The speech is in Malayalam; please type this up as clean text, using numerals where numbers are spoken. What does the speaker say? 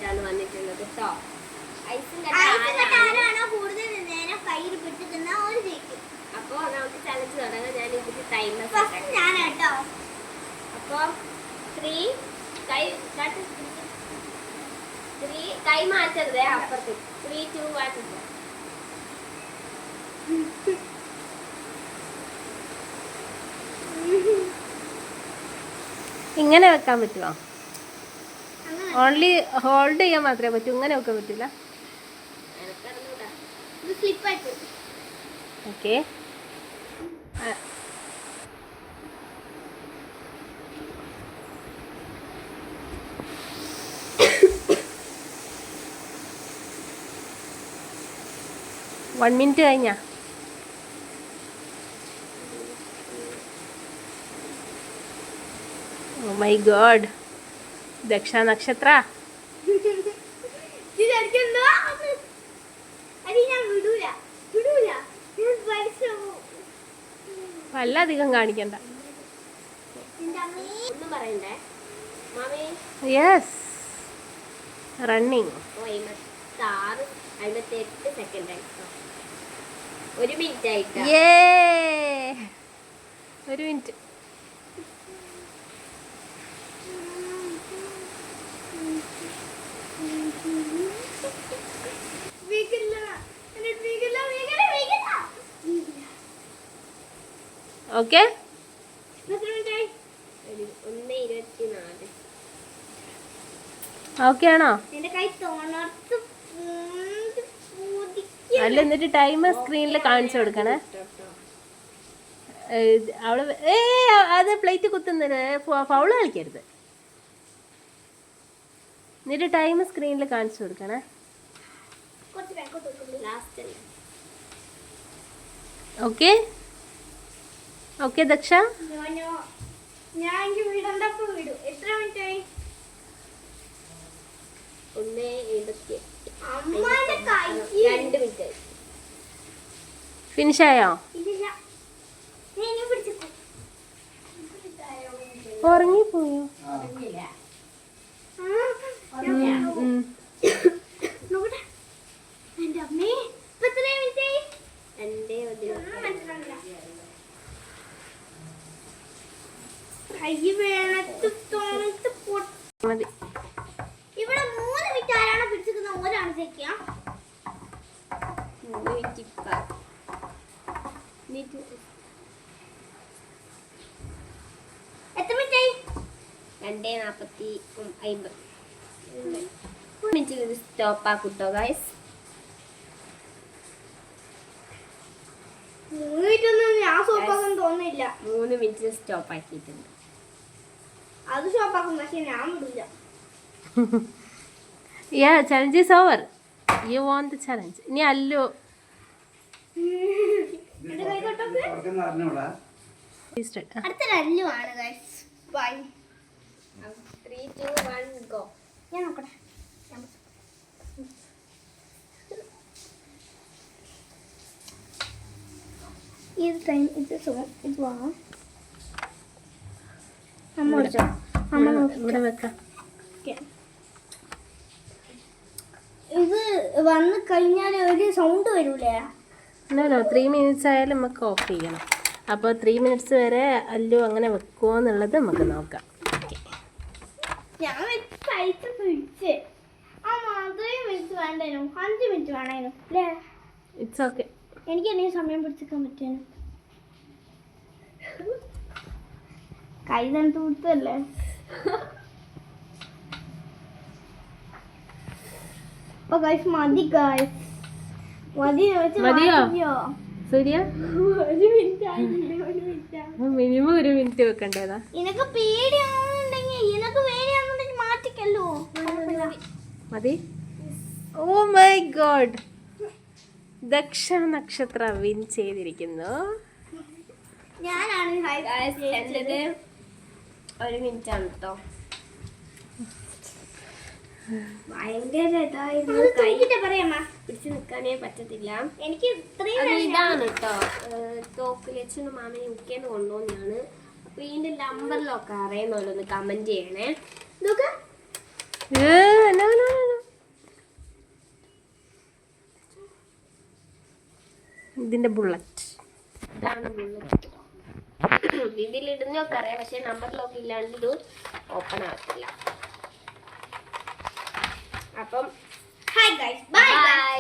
ആയിട്ടാണ് വന്നിട്ടുള്ളത് കേട്ടോ. അപ്പൊ നമുക്ക് ചലഞ്ച് തുടങ്ങാം. ഞാൻ ഇതിന് ടൈമർ അപ്പൊ 3 കൈ മാറ്റരുതേ അപ്പുറത്ത്. 3, 2, 1 ഇങ്ങനെ വെക്കാൻ പറ്റുമോ? ഓൺലി ഹോൾഡ് ചെയ്യാൻ മാത്രമേ പറ്റൂ, ഇങ്ങനെ വെക്കാൻ പറ്റില്ല. ഓക്കെ. വൺ മിനിറ്റ് കഴിഞ്ഞാ? ഓ മൈ ഗോഡ്, ദക്ഷ നക്ഷത്ര. വല്ലധികം കാണിക്കണ്ട. Yes, running. 58 സെക്കൻഡ് ആയിട്ടോ. 1 മിനിറ്റ് ആയിട്ടോ. ഒരു മിനിറ്റ്. ഓക്കെ. ഓക്കെ ആണോ? അല്ല, എന്നിട്ട് ടൈമർ സ്ക്രീനിൽ കാണിച്ചു കൊടുക്കണേ. അവള് അത് പ്ലേറ്റ് കുത്തുന്നത് ഫൗള് കളിക്കരുത്. എന്നിട്ട് ടൈമർ സ്ക്രീനിൽ കാണിച്ചു കൊടുക്കണേ. Okay okay Daksha. ഫിനിഷ് ആയോ? ഉറങ്ങിപ്പോയോ? മതി. ഇവിടെ 3 മിനിറ്റ് ആരാണോ പിടിച്ചിരിക്കുന്നത് ഓരാണ് ചെക്കാം. 3 മിനിറ്റ്. എത്ര മിനിറ്റായി? 2:50 മിനിറ്റിൽ ഇത് സ്റ്റോപ്പ് ആക്കൂട്ടോ ഗൈസ്. 3 മിനിറ്റ് ഒന്നും ഞാൻ സ്റ്റോപ്പാക്കാൻ തോന്നില്ല. 3 മിനിറ്റിൽ സ്റ്റോപ്പ് ആക്കിയിട്ടുണ്ട്. അത് സ്റ്റോപ്പാക്കും, പക്ഷെ ഞാൻ വിടില്ല. Yeah, challenge is over. You won the challenge. ഇനി അല്ലു. അടുത്ത അല്ലു ആണ് ഗൈസ്. ബൈ. 3, 2, 1 ഗോ. ഞാൻ നോക്കട്ടെ. ഇത് ടൈം ഇത് വാ. അമ്മ ഇവിടെ വെക്കാം. ഇത് വന്ന് കഴിഞ്ഞാൽ ഒരു സൗണ്ട് വരൂലേ? 3 മിനിറ്റ്സ് ആയാലും നമുക്ക് ഓഫ് ചെയ്യണം. അപ്പോൾ 3 മിനിറ്റ്സ് വരെ അല്ലു അങ്ങനെ വെക്കുമോ എന്നുള്ളത് നമുക്ക് നോക്കാം. ഞാൻ പൈസ പിടിച്ച് മിനിറ്റ് വേണ്ടേനു, 5 മിനിറ്റ് വേണേനു അല്ലേ? It's okay. എനിക്ക് എന്നെ സമയം പിടിച്ചിരിക്കാൻ പറ്റേനു. കൈ തണുത്ത് കൊടുത്തല്ലേ. അപ്പൊ ഗൈസ് മതി, ഗൈസ് മതിയോ സൂര്യ? Minimum 1 minute വെക്കണ്ടേതാ? ഇനക്ക് പേടിയാണെന്നുണ്ടെങ്കിൽ മാറ്റിക്കല്ലോ. മതി. ഓ മൈ ഗോഡ്, ദക്ഷ നക്ഷത്ര വിൻ ചെയ്തിരിക്കുന്നു. ഞാനാണ് 1 മിനിറ്റ് ആണ് കേട്ടോ. ഭയങ്കര പിടിച്ചു നിൽക്കാനേ പറ്റത്തില്ല എനിക്ക്. ഇതാണ് കേട്ടോ തോക്കിലച്ചനും മാമയും യുക്കേന്ന് കൊണ്ടുപോകുന്നതാണ്. അപ്പൊ ഇതിന്റെ നമ്പറിലൊക്കെ അറിയുന്നോലൊന്ന് കമന്റ് ചെയ്യണേ. ഇതിന്റെ ബുള്ളറ്റ്. ഇതാണ് ബുള്ളറ്റ്. ഇതിലിടുന്നൊക്കെ അറിയാം, പക്ഷെ നമ്പർ ലോക്ക് ഇല്ലാണ്ട് ഇത് ഓപ്പൺ ആകത്തില്ല. അപ്പം ഹായ് ഗൈസ്, ബൈ. ബൈ.